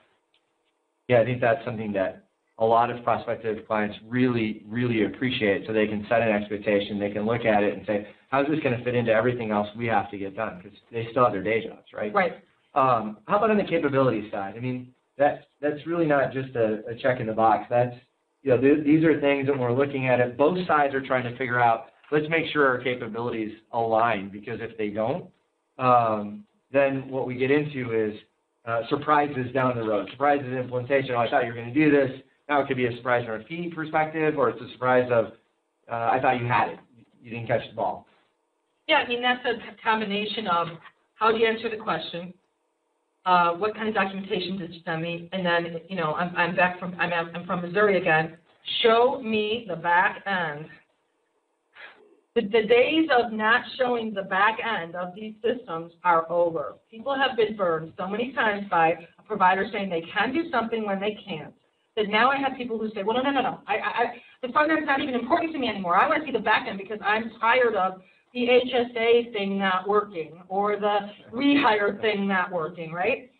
Yeah, I think that's something that a lot of prospective clients really, really appreciate, so they can set an expectation. They can look at it and say, how's this going to fit into everything else we have to get done? Because they still have their day jobs, right? Right. How about on the capability side? I mean, that's really not just a check in the box. That's, these are things that we're looking at it. Both sides are trying to figure out, let's make sure our capabilities align, because if they don't, then what we get into is surprises down the road. Surprises in implementation. Oh, I thought you were going to do this. Now it could be a surprise from a fee perspective, or it's a surprise of, I thought you had it. You didn't catch the ball. Yeah, I mean, that's a combination of how do you answer the question, what kind of documentation did you send me, and then, I'm from Missouri again. Show me the back end. The days of not showing the back end of these systems are over. People have been burned so many times by a provider saying they can do something when they can't. That now I have people who say, well, no. The front end's not even important to me anymore. I want to see the back end because I'm tired of the HSA thing not working or the rehire thing not working, right?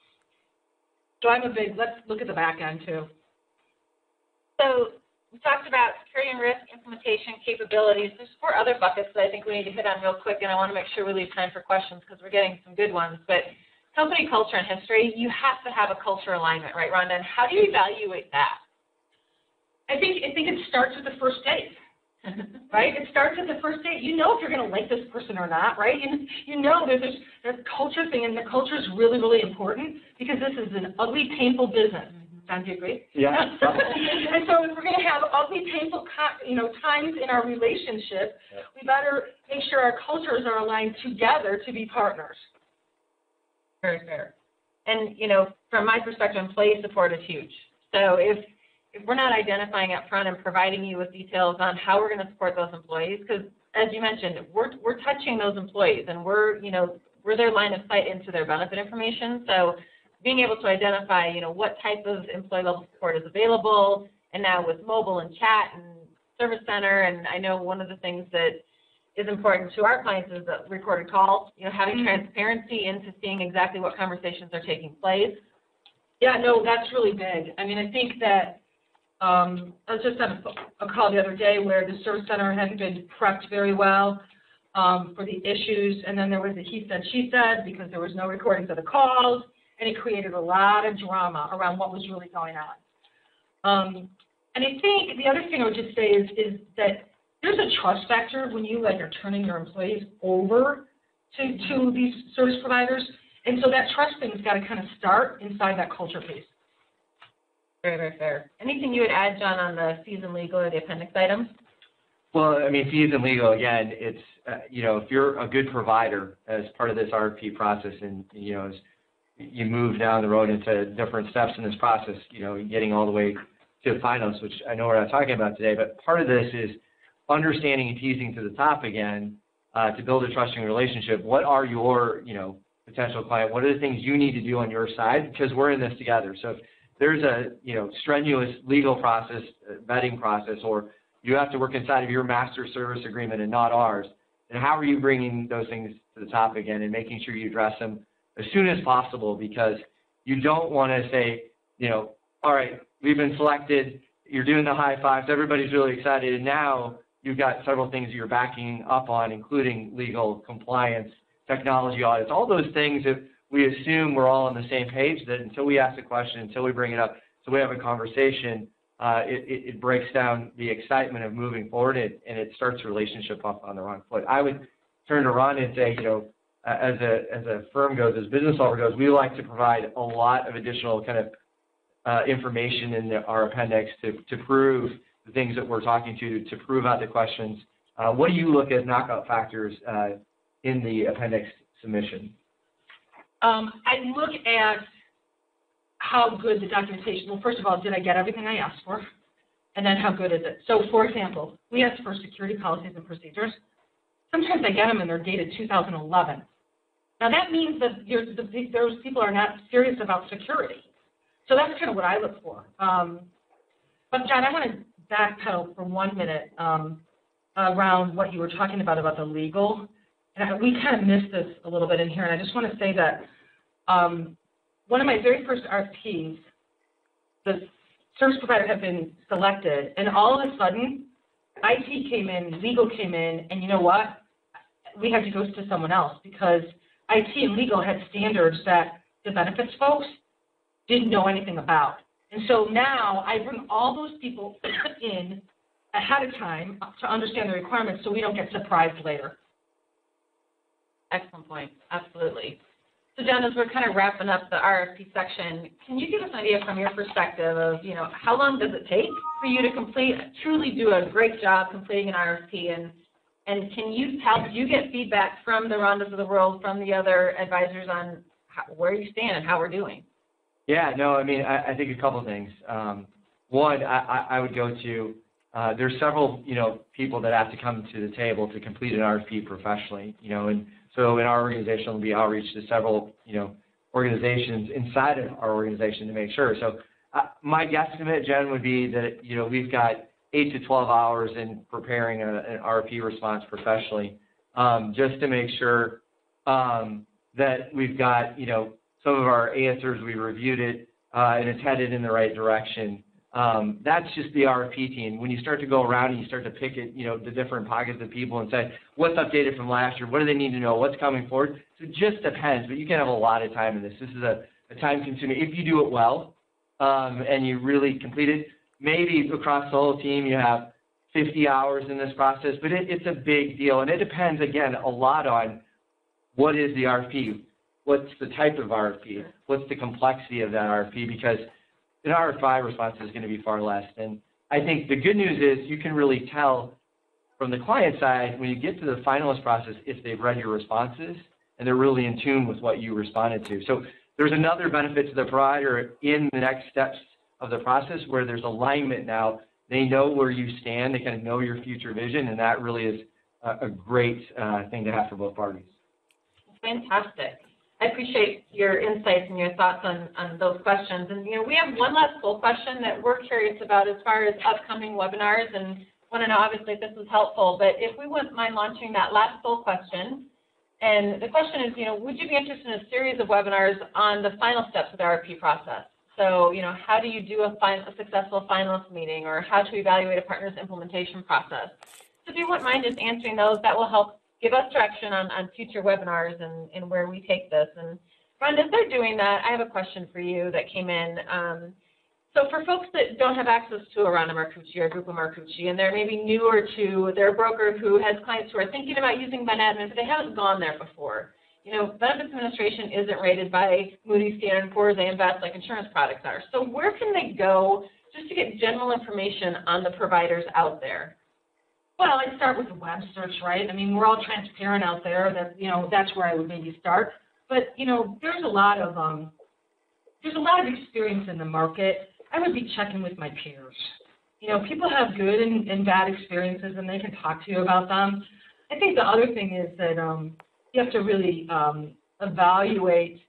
So let's look at the back end too. So we talked about security and risk, implementation, capabilities. There's 4 other buckets that I think we need to hit on real quick, and I want to make sure we leave time for questions because we're getting some good ones. But company culture and history, you have to have a culture alignment, right, Rhonda? And how do you evaluate that? I think it starts with the first date, right? It starts with the first date. You know if you're going to like this person or not, right? You know there's this culture thing, and the culture is really, really important because this is an ugly, painful business. John, do you agree? Yeah. And so if we're going to have ugly, painful, times in our relationship, we better make sure our cultures are aligned together to be partners. Very fair. And, from my perspective, employee support is huge. So if we're not identifying up front and providing you with details on how we're going to support those employees, because as you mentioned, we're touching those employees and we're their line of sight into their benefit information. So being able to identify, what type of employee level support is available, and now with mobile and chat and service center, and I know one of the things that is important to our clients is the recorded calls, having transparency into seeing exactly what conversations are taking place. Yeah, no, that's really big. I mean, I think that I was just on a call the other day where the service center hadn't been prepped very well for the issues, and then there was a he said, she said, because there was no recordings of the calls, and it created a lot of drama around what was really going on. And I think the other thing I would just say is that there's a trust factor when you are turning your employees over to these service providers, and so that trust thing's got to kind of start inside that culture piece. Very, very fair. Anything you would add, John, on the fees and legal or the appendix items? Well, I mean, fees and legal, again, it's, if you're a good provider as part of this RFP process and, as you move down the road into different steps in this process, getting all the way to finals, which I know we're not talking about today, but part of this is understanding and teasing to the top again to build a trusting relationship. What are your, potential client? What are the things you need to do on your side? Because we're in this together. So if there's a, strenuous legal process, vetting process, or you have to work inside of your master service agreement and not ours, then how are you bringing those things to the top again and making sure you address them as soon as possible? Because you don't want to say, all right, we've been selected, you're doing the high fives, everybody's really excited, and now you've got several things you're backing up on, including legal, compliance, technology audits, all those things that we assume we're all on the same page, that until we ask a question, until we bring it up, so we have a conversation, it breaks down the excitement of moving forward, and it starts the relationship off on the wrong foot. I would turn to Ron and say, as a firm goes, as business offer goes, we like to provide a lot of additional kind of information in our appendix to prove the things that we're talking to prove out the questions. What do you look at knockout factors in the appendix submission? I look at how good the documentation, well, first of all, did I get everything I asked for? And then how good is it? So, for example, we asked for security policies and procedures. Sometimes I get them and they're dated 2011. Now, that means that those people are not serious about security. So that's kind of what I look for. But, John, I want to backpedal for 1 minute around what you were talking about the legal. And we kind of missed this a little bit in here, and I just want to say that one of my very first RFPs, the service provider had been selected, and all of a sudden, IT came in, legal came in, and you know what? We had to go to someone else because IT and legal had standards that the benefits folks didn't know anything about. And so now I bring all those people in ahead of time to understand the requirements so we don't get surprised later. Excellent point. Absolutely. So, John, as we're kind of wrapping up the RFP section, can you give us an idea from your perspective of, how long does it take for you to truly do a great job completing an RFP? And can you do you get feedback from the Rondas of the world, from the other advisors on where you stand and how we're doing? Yeah, no, I think a couple of things. One, I would go to, there's several, people that have to come to the table to complete an RFP professionally, and so in our organization, we'll be outreach to several, organizations inside of our organization to make sure. So my guesstimate, Jen, would be that, we've got 8 to 12 hours in preparing an RFP response professionally, just to make sure that we've got, some of our answers, we reviewed it, and it's headed in the right direction. That's just the RFP team. When you start to go around and you start to pick it, the different pockets of people and say, what's updated from last year? What do they need to know? What's coming forward? So it just depends, but you can have a lot of time in this. This is a time-consuming. If you do it well and you really complete it, maybe across the whole team you have 50 hours in this process, but it's a big deal. And it depends, again, a lot on what is the RFP, what's the type of RFP, what's the complexity of that RFP, because an RFI response is going to be far less. And I think the good news is you can really tell from the client side when you get to the finalist process if they've read your responses and they're really in tune with what you responded to. So there's another benefit to the provider in the next steps of the process where there's alignment now. They know where you stand. They kind of know your future vision, and that really is a great thing to have for both parties. Fantastic. I appreciate your insights and your thoughts on those questions. And, we have one last poll question that we're curious about as far as upcoming webinars, and want to know, obviously, if this was helpful. But if we wouldn't mind launching that last poll question, and the question is, would you be interested in a series of webinars on the final steps of the RFP process? So, how do you do a successful finalist meeting, or how to evaluate a partner's implementation process? So if you wouldn't mind just answering those, that will help give us direction on future webinars and where we take this. And Rhonda, as they're doing that, I have a question for you that came in. So for folks that don't have access to a Rhonda Marcucci or a group of Marcucci, and they're maybe newer to their broker who has clients who are thinking about using BenAdmin, but they haven't gone there before. Benefits administration isn't rated by Moody's, Standard & Poor's, AM Best like insurance products are. So where can they go just to get general information on the providers out there? Well, I'd start with a web search, right? We're all transparent out there. That that's where I would maybe start. But there's a lot of experience in the market. I would be checking with my peers. People have good and bad experiences, and they can talk to you about them. I think the other thing is that you have to really evaluate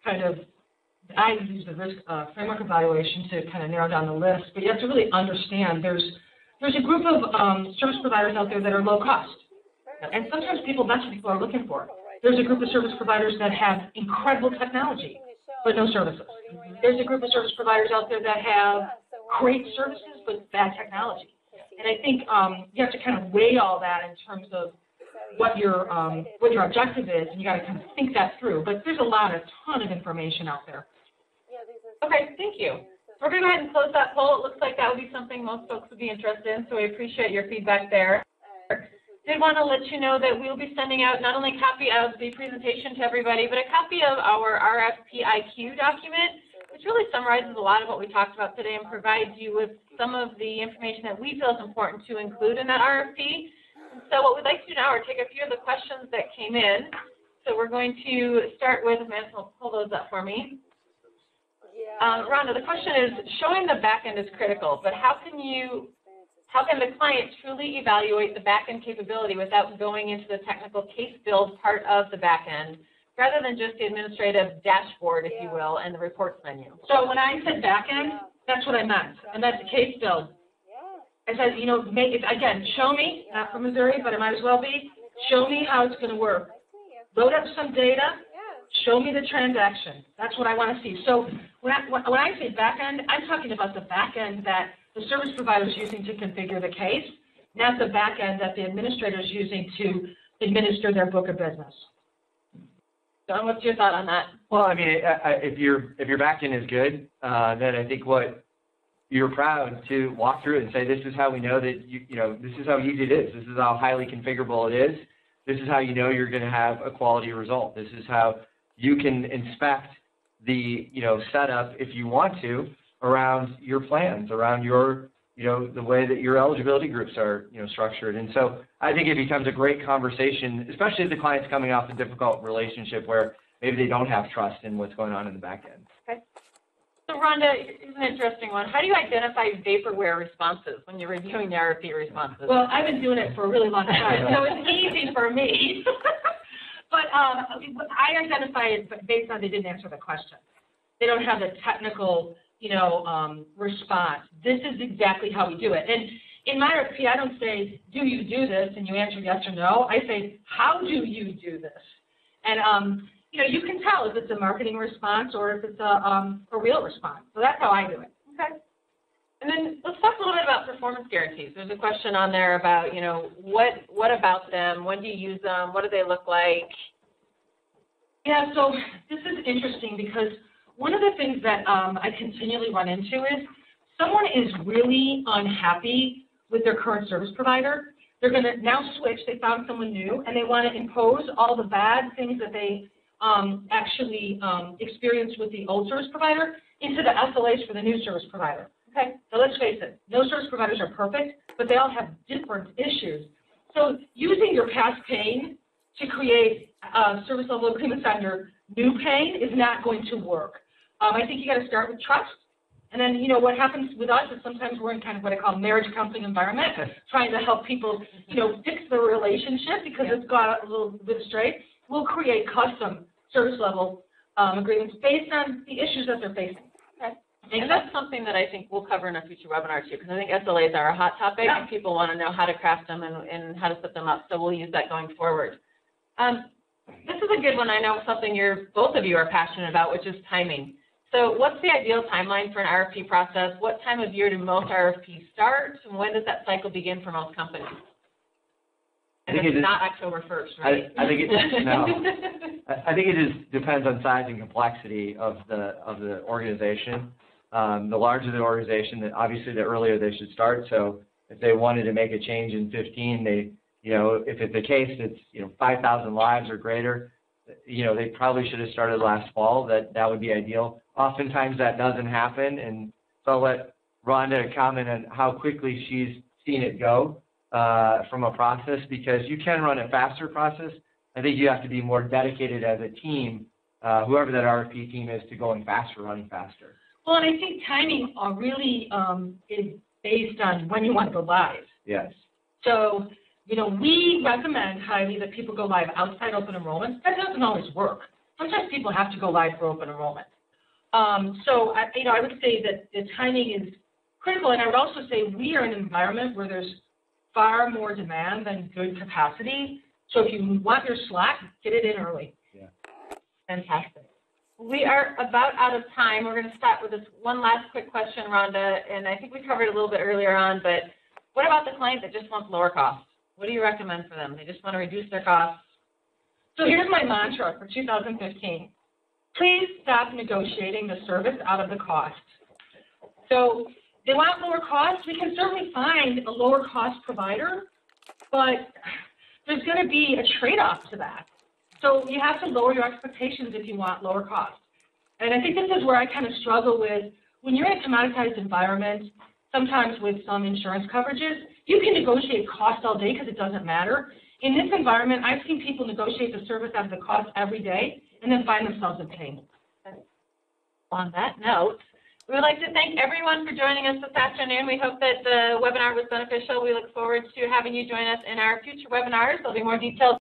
I use the risk framework evaluation to kind of narrow down the list, but you have to really understand there's a group of service providers out there that are low cost, and sometimes that's what people are looking for. There's a group of service providers that have incredible technology, but no services. There's a group of service providers out there that have great services, but bad technology. And I think you have to kind of weigh all that in terms of what your objective is, and you got to kind of think that through. But there's a ton of information out there. Okay, thank you. We're going to go ahead and close that poll. It looks like that would be something most folks would be interested in, so we appreciate your feedback there. Did want to let you know that we'll be sending out not only a copy of the presentation to everybody, but a copy of our RFP IQ document, which really summarizes a lot of what we talked about today and provides you with some of the information that we feel is important to include in that RFP. And so what we'd like to do now are take a few of the questions that came in. So we're going to start with, Amanda will pull those up for me. Rhonda, the question is, showing the back end is critical, but how can the client truly evaluate the back end capability without going into the technical case build part of the back end, rather than just the administrative dashboard, if you will, and the reports menu? So when I said back end, that's what I meant, and that's a case build. I said, you know, make it, again, show me, not from Missouri, but it might as well be, show me how it's going to work. Load up some data, show me the transaction. That's what I want to see. So when I say back end, I'm talking about the back end that the service provider is using to configure the case, not the back end that the administrator is using to administer their book of business. John, what's your thought on that? Well, I mean, if your back end is good, then I think you're proud to walk through it and say, this is how we know that this is how easy it is. This is how highly configurable it is. This is how you know you're going to have a quality result. This is how you can inspect the setup, if you want to, around your plans, around your the way that your eligibility groups are structured. And so I think it becomes a great conversation, especially if the client's coming off a difficult relationship where maybe they don't have trust in what's going on in the back end. Okay. So Rhonda, here's an interesting one. How do you identify vaporware responses when you're reviewing the RFP responses? Well, I've been doing it for a really long time, so it's easy for me. But I identify it based on they didn't answer the question. They don't have the technical, response. This is exactly how we do it. And in my RFP, I don't say, do you do this? And you answer yes or no. I say, how do you do this? And, you can tell if it's a marketing response or if it's a real response. So that's how I do it. Okay. And then let's talk a little bit about performance guarantees. There's a question on there about, what about them? When do you use them? What do they look like? Yeah, so this is interesting because one of the things that I continually run into is someone is really unhappy with their current service provider. They're going to now switch. They found someone new, and they want to impose all the bad things that they actually experienced with the old service provider into the SLAs for the new service provider. Okay, so let's face it, no service providers are perfect, but they all have different issues. So using your past pain to create service level agreements on your new pain is not going to work. I think you got to start with trust. And then, what happens with us is sometimes we're in kind of what I call marriage counseling environment, trying to help people, fix the relationship because it's got a little bit straight. We'll create custom service level agreements based on the issues that they're facing. Okay. And that's something that I think we'll cover in a future webinar too, because I think SLAs are a hot topic and people want to know how to craft them and how to set them up. So we'll use that going forward. This is a good one. I know something both of you are passionate about, which is timing. So what's the ideal timeline for an RFP process? What time of year do most RFPs start? And when does that cycle begin for most companies? And it's not October 1st, right? I think it just depends on size and complexity of the organization. The larger the organization, obviously the earlier they should start. So if they wanted to make a change in 15, if it's the case that's 5,000 lives or greater, they probably should have started last fall. That would be ideal. Oftentimes that doesn't happen, and so I'll let Rhonda comment on how quickly she's seen it go from a process, because you can run a faster process. I think you have to be more dedicated as a team, whoever that RFP team is, to going faster, running faster. Well, and I think timing really is based on when you want to go live. Yes. So, we recommend highly that people go live outside open enrollment. That doesn't always work. Sometimes people have to go live for open enrollment. So, I would say that the timing is critical, and I would also say we are in an environment where there's far more demand than good capacity. So if you want your slot, get it in early. Yeah. Fantastic. We are about out of time. We're going to start with this one last quick question, Rhonda, and I think we covered it a little bit earlier on, but what about the client that just wants lower cost? What do you recommend for them? They just want to reduce their costs. So here's my mantra for 2015. Please stop negotiating the service out of the cost. So they want lower costs. We can certainly find a lower cost provider, but there's going to be a trade-off to that. So you have to lower your expectations if you want lower costs. And I think this is where I kind of struggle with, when you're in a commoditized environment, sometimes with some insurance coverages, you can negotiate cost all day because it doesn't matter. In this environment, I've seen people negotiate the service out of the cost every day and then find themselves in pain. On that note, we would like to thank everyone for joining us this afternoon. We hope that the webinar was beneficial. We look forward to having you join us in our future webinars. There'll be more details